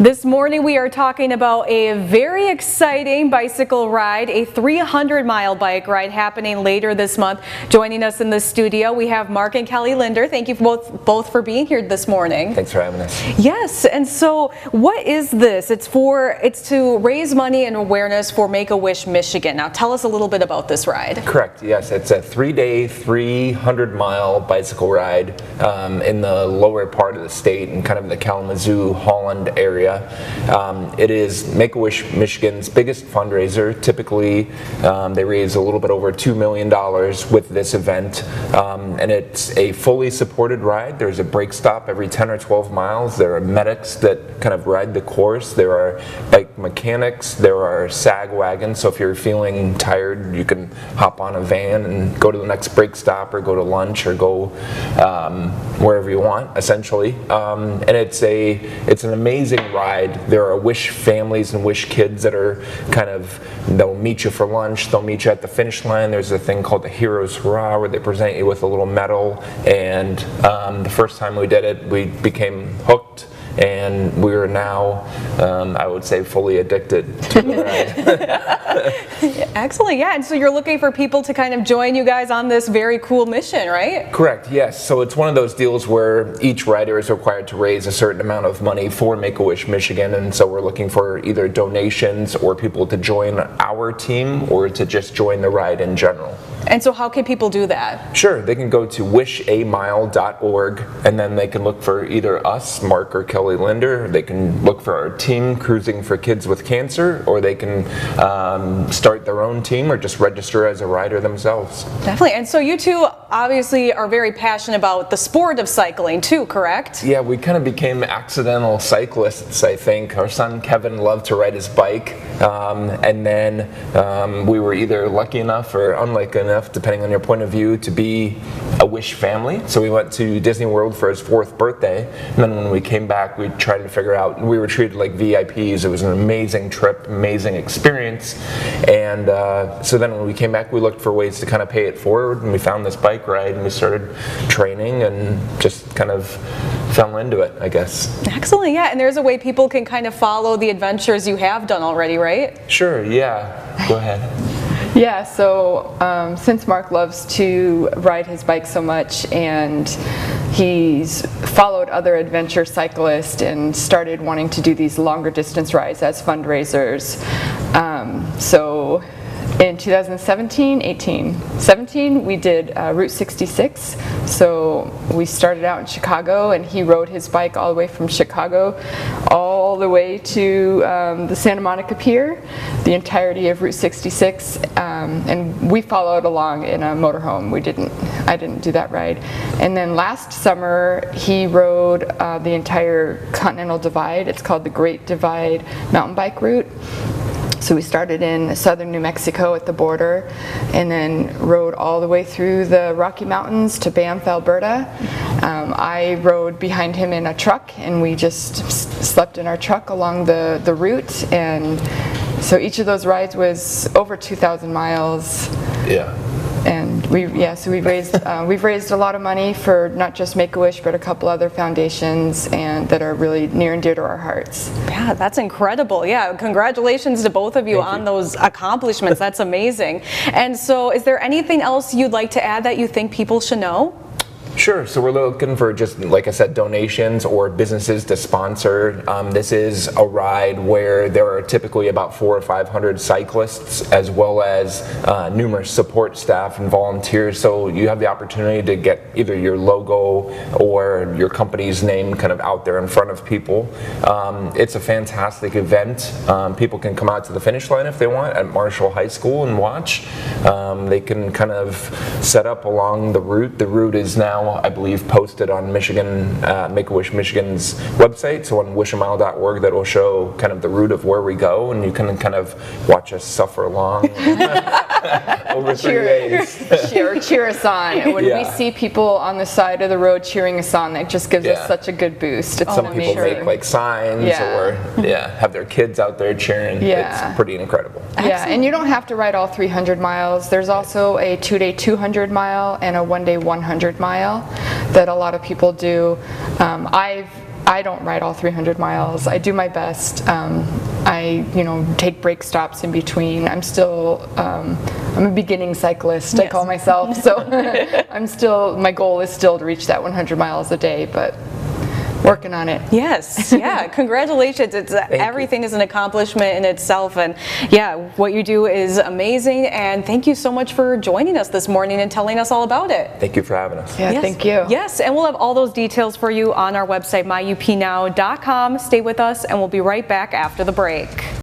This morning we are talking about a very exciting bicycle ride, a 300-mile bike ride happening later this month. Joining us in the studio, we have Mark and Kelly Linder. Thank you both for being here this morning. Thanks for having us. Yes, and so what is this? It's to raise money and awareness for Make-A-Wish Michigan. Now tell us a little bit about this ride. Correct, yes. It's a 3-day, 300-mile bicycle ride in the lower part of the state in kind of the Kalamazoo, Holland area. It is Make-A-Wish Michigan's biggest fundraiser. Typically, they raise a little bit over $2 million with this event, and it's a fully supported ride. There's a brake stop every 10 or 12 miles. There are medics that kind of ride the course. There are bike mechanics. There are sag wagons, so if you're feeling tired, you can hop on a van and go to the next brake stop or go to lunch or go wherever you want, essentially. And it's an amazing ride. There are Wish families and Wish kids that are they'll meet you for lunch, they'll meet you at the finish line. There's a thing called the Heroes Hurrah where they present you with a little medal, and the first time we did it, we became hooked. And we are now, I would say, fully addicted to the ride. Excellent, yeah. And so you're looking for people to kind of join you guys on this very cool mission, right? Correct, yes. So it's one of those deals where each rider is required to raise a certain amount of money for Make-A-Wish Michigan. And so we're looking for either donations or people to join our team or to just join the ride in general. And so how can people do that? Sure, they can go to wishamile.org, and then they can look for either us, Mark or Kelly Linder. They can look for our team, Cruising for Kids with Cancer, or they can start their own team or just register as a rider themselves. Definitely. And so you two obviously are very passionate about the sport of cycling too, correct? Yeah, we kind of became accidental cyclists, I think. Our son Kevin loved to ride his bike, and then we were either lucky enough or unlucky enough, depending on your point of view, to be a Wish family. So we went to Disney World for his 4th birthday, and then when we came back, we tried to figure out, we were treated like VIPs. It was an amazing trip, amazing experience, and so then when we came back, we looked for ways to kind of pay it forward, and we found this bike ride, and we started training and just kind of fell into it, I guess. Excellent, yeah, and there's a way people can kind of follow the adventures you have done already, right? Sure, yeah, go ahead. Yeah, so since Mark loves to ride his bike so much and he's followed other adventure cyclists and started wanting to do these longer distance rides as fundraisers. So in 2017, we did Route 66. So we started out in Chicago, and he rode his bike all the way from Chicago all the way to the Santa Monica Pier, the entirety of Route 66, and we followed along in a motorhome. I didn't do that ride. And then last summer, he rode the entire Continental Divide. It's called the Great Divide mountain bike route. So we started in southern New Mexico at the border, and then rode all the way through the Rocky Mountains to Banff, Alberta. I rode behind him in a truck, and we just slept in our truck along the route. And so each of those rides was over 2,000 miles. Yeah. And we've raised a lot of money for not just Make-A-Wish, but a couple other foundations and that are really near and dear to our hearts. Yeah, that's incredible. Yeah, congratulations to both of you on those accomplishments. That's amazing. And so is there anything else you'd like to add that you think people should know? Sure, so we're looking for just, like I said, donations or businesses to sponsor. This is a ride where there are typically about 400 or 500 cyclists, as well as numerous support staff and volunteers. So you have the opportunity to get either your logo or your company's name kind of out there in front of people. It's a fantastic event. People can come out to the finish line if they want at Marshall High School and watch. They can kind of set up along the route. The route is now, I believe, posted on Make-A-Wish Michigan's website, so on wishamile.org, that will show kind of the route of where we go, and you can kind of watch us suffer along over 3 days. Cheer us on. When we see people on the side of the road cheering us on, that just gives us such a good boost. It's Some people make like signs or have their kids out there cheering. Yeah. It's pretty incredible. Yeah, and you don't have to ride all 300 miles. There's also a 2-day 200 mile and a 1-day 100 mile that a lot of people do. I've I don't ride all 300 miles. I do my best. I, take break stops in between. I'm still, I'm a beginning cyclist, I call myself. So my goal is still to reach that 100 miles a day, but working on it. Yes, yeah, congratulations. Everything is an accomplishment in itself, and yeah, what you do is amazing, and thank you so much for joining us this morning and telling us all about it. Thank you for having us. Yeah, Yes. thank you. Yes, and we'll have all those details for you on our website, myupnow.com. Stay with us, and we'll be right back after the break.